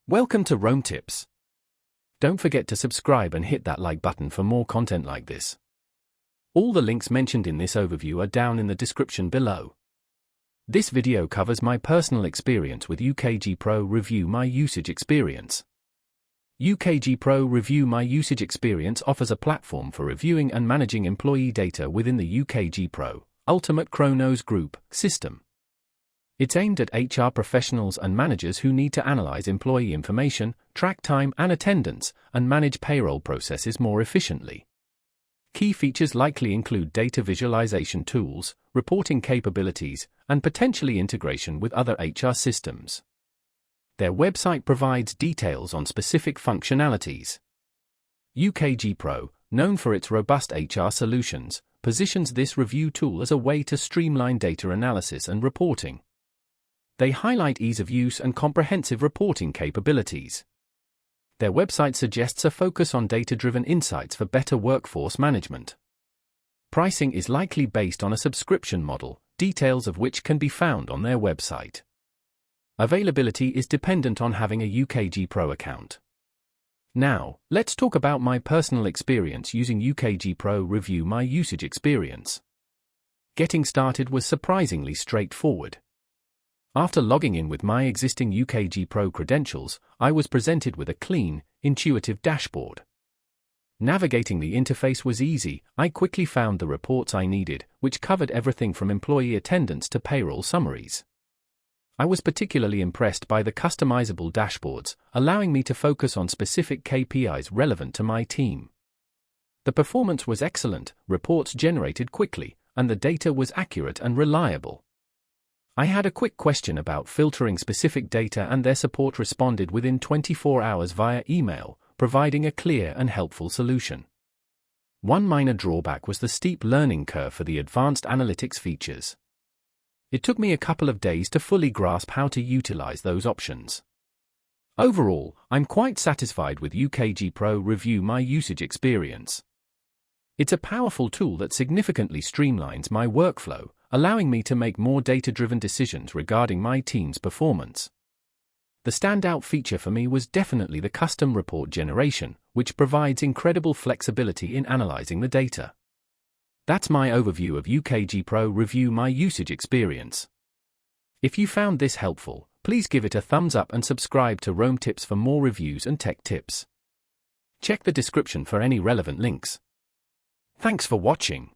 Welcome to Rome Tips. Don't forget to subscribe and hit that like button for more content like this. All the links mentioned in this overview are down in the description below. This video covers my personal experience with UKG Pro Review My Usage Experience. UKG Pro Review My Usage Experience offers a platform for reviewing and managing employee data within the UKG Pro Ultimate Chronos Group system. It's aimed at HR professionals and managers who need to analyze employee information, track time and attendance, and manage payroll processes more efficiently. Key features likely include data visualization tools, reporting capabilities, and potentially integration with other HR systems. Their website provides details on specific functionalities. UKG Pro, known for its robust HR solutions, positions this review tool as a way to streamline data analysis and reporting. They highlight ease of use and comprehensive reporting capabilities. Their website suggests a focus on data-driven insights for better workforce management. Pricing is likely based on a subscription model, details of which can be found on their website. Availability is dependent on having a UKG Pro account. Now, let's talk about my personal experience using UKG Pro Review My Usage Experience. Getting started was surprisingly straightforward. After logging in with my existing UKG Pro credentials, I was presented with a clean, intuitive dashboard. Navigating the interface was easy. I quickly found the reports I needed, which covered everything from employee attendance to payroll summaries. I was particularly impressed by the customizable dashboards, allowing me to focus on specific KPIs relevant to my team. The performance was excellent, reports generated quickly, and the data was accurate and reliable. I had a quick question about filtering specific data and their support responded within 24 hours via email, providing a clear and helpful solution. One minor drawback was the steep learning curve for the advanced analytics features. It took me a couple of days to fully grasp how to utilize those options. Overall, I'm quite satisfied with UKG Pro Review My Usage Experience. It's a powerful tool that significantly streamlines my workflow, allowing me to make more data-driven decisions regarding my team's performance. The standout feature for me was definitely the custom report generation, which provides incredible flexibility in analyzing the data. That's my overview of UKG Pro Review My Usage Experience. If you found this helpful, please give it a thumbs up and subscribe to Rome Tips for more reviews and tech tips. Check the description for any relevant links. Thanks for watching.